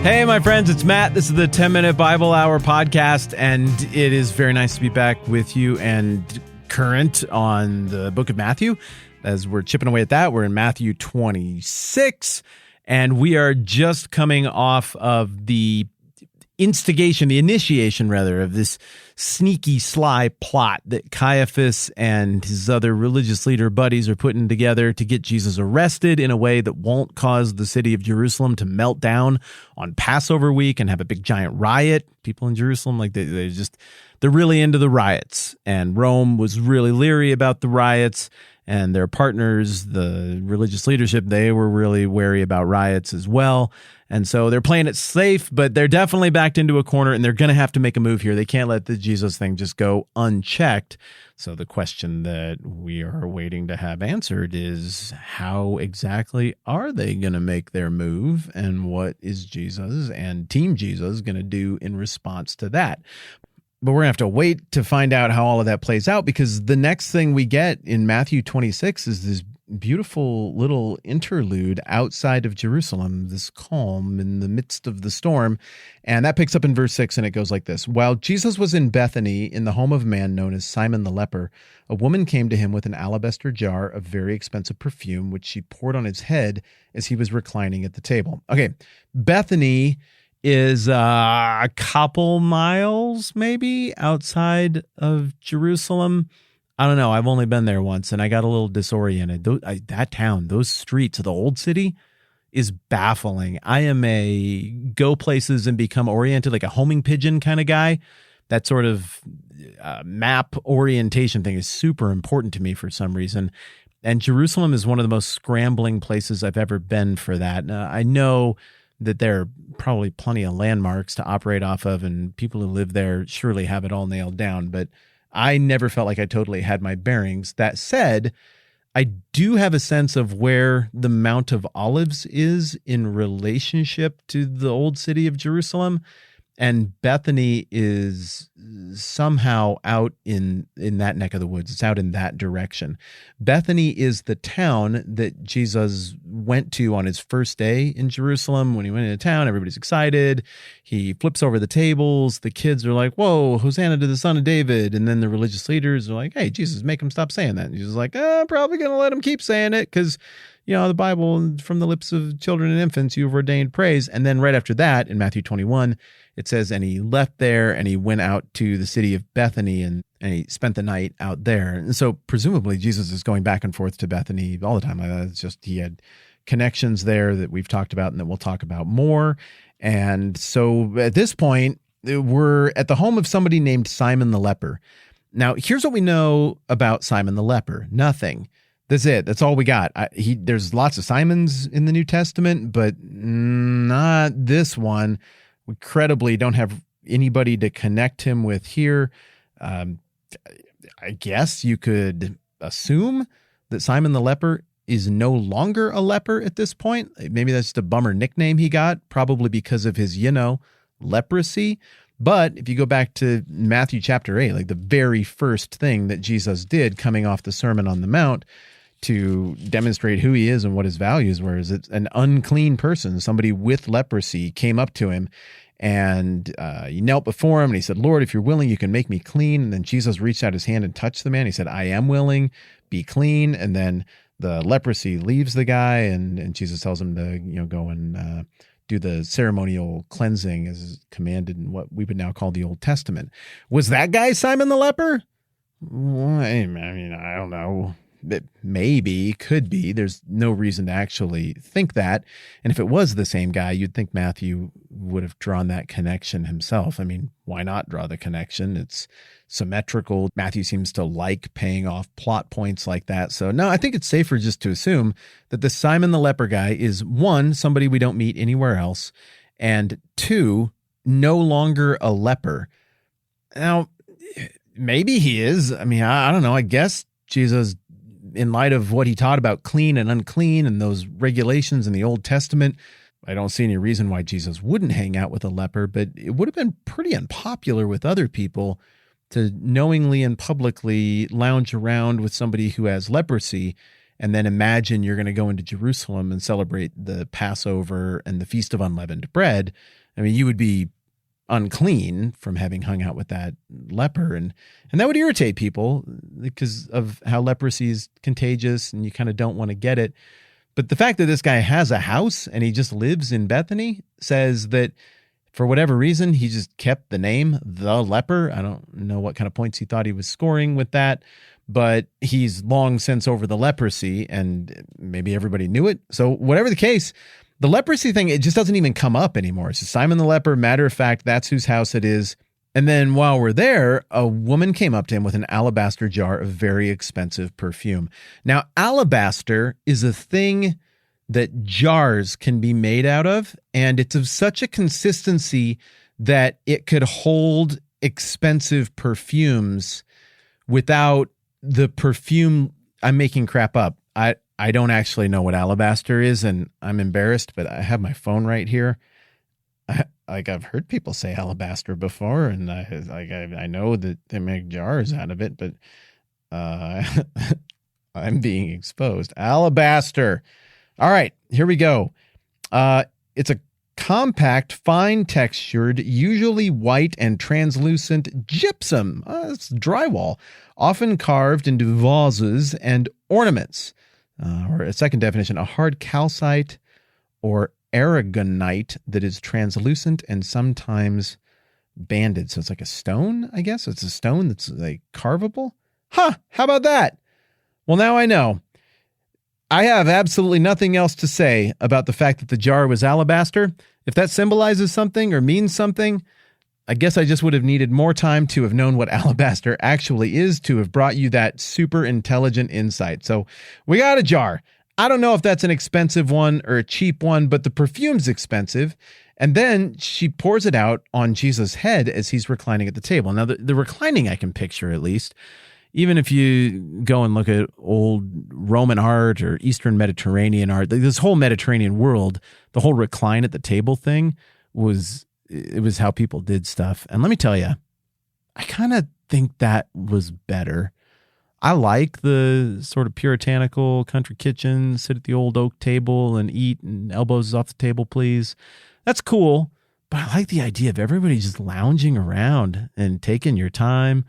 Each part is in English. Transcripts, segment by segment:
Hey, my friends, it's Matt. This is the 10-Minute Bible Hour podcast, and it is very nice to be back with you and current on the book of Matthew. As we're chipping away at that, we're in Matthew 26, and we are just coming off of the initiation of this sneaky, sly plot that Caiaphas and his other religious leader buddies are putting together to get Jesus arrested in a way that won't cause the city of Jerusalem to melt down on Passover week and have a big giant riot. People in Jerusalem, like they're really into the riots, and Rome was really leery about the riots. And their partners, the religious leadership, they were really wary about riots as well. And so they're playing it safe, but they're definitely backed into a corner, and they're going to have to make a move here. They can't let the Jesus thing just go unchecked. So the question that we are waiting to have answered is, how exactly are they going to make their move, and what is Jesus and Team Jesus going to do in response to that? But we're going to have to wait to find out how all of that plays out, because the next thing we get in Matthew 26 is this beautiful little interlude outside of Jerusalem, this calm in the midst of the storm. And that picks up in verse 6, and it goes like this. While Jesus was in Bethany, in the home of a man known as Simon the Leper, a woman came to him with an alabaster jar of very expensive perfume, which she poured on his head as he was reclining at the table. Okay, Bethany is a couple miles maybe outside of Jerusalem. I don't know. I've only been there once, and I got a little disoriented. That town, those streets of the old city is baffling. I am a go places and become oriented, like a homing pigeon kind of guy. That sort of map orientation thing is super important to me for some reason. And Jerusalem is one of the most scrambling places I've ever been for that. I know that there are probably plenty of landmarks to operate off of, and people who live there surely have it all nailed down, but I never felt like I totally had my bearings. That said, I do have a sense of where the Mount of Olives is in relationship to the old city of Jerusalem, and Bethany is somehow out in that neck of the woods. It's out in that direction. Bethany is the town that Jesus went to on his first day in Jerusalem. When he went into town, everybody's excited. He flips over the tables. The kids are like, whoa, Hosanna to the Son of David. And then the religious leaders are like, hey, Jesus, make him stop saying that. And Jesus is like, I'm probably going to let him keep saying it because, you know, the Bible, from the lips of children and infants, you've ordained praise. And then right after that, in Matthew 21, it says, and he left there and he went out to the city of Bethany and he spent the night out there. And so presumably Jesus is going back and forth to Bethany all the time. It's just he had connections there that we've talked about and that we'll talk about more. And so at this point, we're at the home of somebody named Simon the Leper. Now, here's what we know about Simon the Leper. Nothing. That's it. That's all we got. There's lots of Simons in the New Testament, but not this one. We credibly don't have anybody to connect him with here. I guess you could assume that Simon the Leper is no longer a leper at this point. Maybe that's just a bummer nickname he got, probably because of his, leprosy. But if you go back to Matthew chapter 8, like the very first thing that Jesus did coming off the Sermon on the Mount to demonstrate who he is and what his values were, is it's an unclean person, somebody with leprosy, came up to him and he knelt before him and he said, Lord, if you're willing, you can make me clean. And then Jesus reached out his hand and touched the man. He said, I am willing, be clean. And then the leprosy leaves the guy, and Jesus tells him to, go and do the ceremonial cleansing as commanded in what we would now call the Old Testament. Was that guy Simon the Leper? Well, I mean, I don't know. It maybe, could be. There's no reason to actually think that. And if it was the same guy, you'd think Matthew would have drawn that connection himself. I mean, why not draw the connection? It's symmetrical. Matthew seems to like paying off plot points like that. So no, I think it's safer just to assume that the Simon the Leper guy is, one, somebody we don't meet anywhere else, and two, no longer a leper. Now, maybe he is. I mean, I don't know. I guess Jesus, in light of what he taught about clean and unclean and those regulations in the Old Testament, I don't see any reason why Jesus wouldn't hang out with a leper, but it would have been pretty unpopular with other people to knowingly and publicly lounge around with somebody who has leprosy And then imagine you're going to go into Jerusalem and celebrate the Passover and the Feast of Unleavened Bread. I mean, you would be unclean from having hung out with that leper. And that would irritate people because of how leprosy is contagious and you kind of don't want to get it. But the fact that this guy has a house and he just lives in Bethany says that for whatever reason, he just kept the name, the leper. I don't know what kind of points he thought he was scoring with that, but he's long since over the leprosy and maybe everybody knew it. So whatever the case, the leprosy thing, it just doesn't even come up anymore. So Simon the leper, matter of fact, that's whose house it is. And then while we're there, a woman came up to him with an alabaster jar of very expensive perfume. Now, alabaster is a thing that jars can be made out of, and it's of such a consistency that it could hold expensive perfumes without the perfume. I'm making crap up. I don't actually know what alabaster is, and I'm embarrassed, but I have my phone right here. I've heard people say alabaster before, and I know that they make jars out of it, but I'm being exposed. Alabaster. All right, here we go. It's a compact, fine-textured, usually white and translucent gypsum. It's drywall, often carved into vases and ornaments. Or a second definition, a hard calcite or aragonite that is translucent and sometimes banded. So it's like a stone, I guess. It's a stone that's like carvable. Huh, how about that? Well, now I know. I have absolutely nothing else to say about the fact that the jar was alabaster. If that symbolizes something or means something, I guess I just would have needed more time to have known what alabaster actually is to have brought you that super intelligent insight. So we got a jar. I don't know if that's an expensive one or a cheap one, but the perfume's expensive. And then she pours it out on Jesus' head as he's reclining at the table. Now, the reclining I can picture at least. Even if you go and look at old Roman art or Eastern Mediterranean art, this whole Mediterranean world, the whole recline at the table thing was how people did stuff. And let me tell you, I kind of think that was better. I like the sort of puritanical country kitchen, sit at the old oak table and eat and elbows off the table, please. That's cool. But I like the idea of everybody just lounging around and taking your time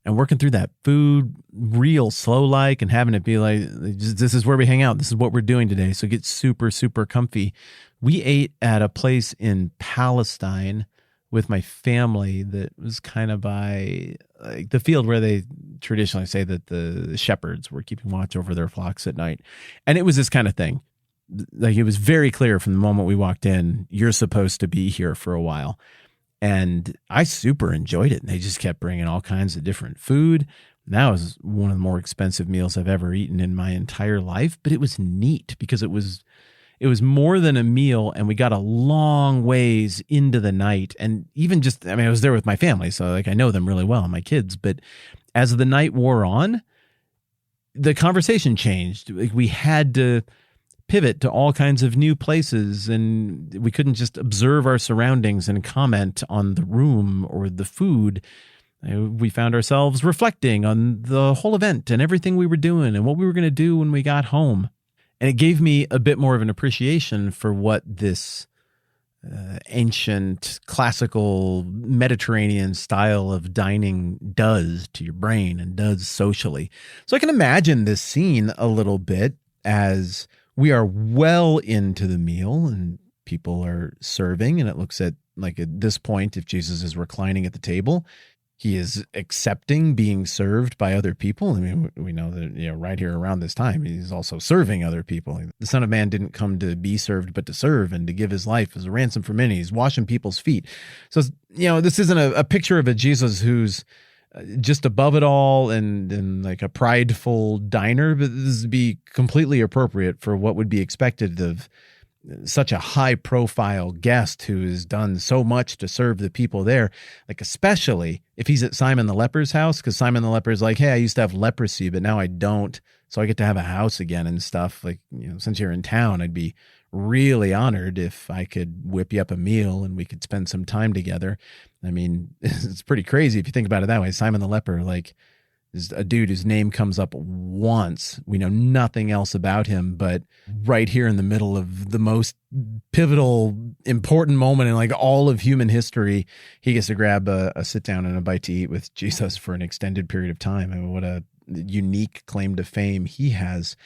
and working through that food real slow-like and having it be like, this is where we hang out. This is what we're doing today. So get super, super comfy. We ate at a place in Palestine with my family that was kind of by like the field where they traditionally say that the shepherds were keeping watch over their flocks at night. And it was this kind of thing. Like it was very clear from the moment we walked in, you're supposed to be here for a while. And I super enjoyed it. And they just kept bringing all kinds of different food. And that was one of the more expensive meals I've ever eaten in my entire life. But it was neat because it was more than a meal, and we got a long ways into the night. And even just, I mean, I was there with my family, so like I know them really well, my kids. But as the night wore on, the conversation changed. Like we had to pivot to all kinds of new places, and we couldn't just observe our surroundings and comment on the room or the food. We found ourselves reflecting on the whole event and everything we were doing and what we were going to do when we got home. And it gave me a bit more of an appreciation for what this ancient, classical, Mediterranean style of dining does to your brain and does socially. So I can imagine this scene a little bit as we are well into the meal and people are serving, and it looks at like at this point, if Jesus is reclining at the table, he is accepting being served by other people. I mean, we know that, you know, right here around this time, he's also serving other people. The Son of Man didn't come to be served, but to serve and to give his life as a ransom for many. He's washing people's feet. So, you know, this isn't a picture of a Jesus who's just above it all and like a prideful diner, but this would be completely appropriate for what would be expected of such a high profile guest who has done so much to serve the people there, like especially if he's at Simon the leper's house, because Simon the leper is like, hey, I used to have leprosy, but now I don't. So I get to have a house again and stuff. Like, you know, since you're in town, I'd be really honored if I could whip you up a meal and we could spend some time together. I mean, it's pretty crazy if you think about it that way. Simon the leper, like is a dude whose name comes up once. We know nothing else about him, but right here in the middle of the most pivotal, important moment in like all of human history, he gets to grab a sit down and a bite to eat with Jesus for an extended period of time. I mean, what a unique claim to fame he has.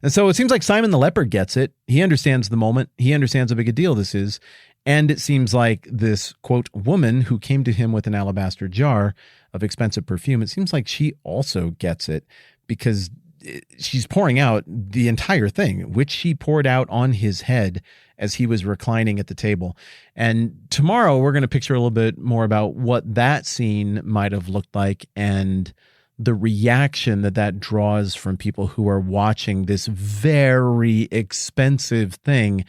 And so it seems like Simon the leper gets it. He understands the moment. He understands how big a deal this is. And it seems like this, quote, woman who came to him with an alabaster jar of expensive perfume, it seems like she also gets it because she's pouring out the entire thing, which she poured out on his head as he was reclining at the table. And tomorrow we're going to picture a little bit more about what that scene might have looked like and the reaction that draws from people who are watching this very expensive thing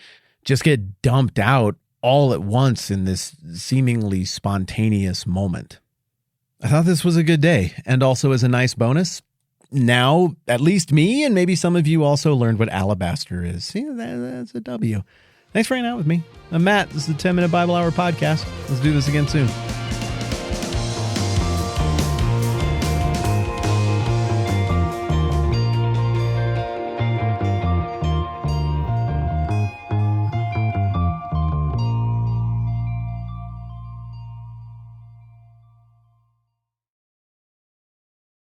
just get dumped out all at once in this seemingly spontaneous moment. I thought this was a good day, and also as a nice bonus, now at least me and maybe some of you also learned what alabaster is. See, that's a W. Thanks for hanging out with me. I'm Matt. This is the 10 Minute Bible Hour podcast. Let's do this again soon.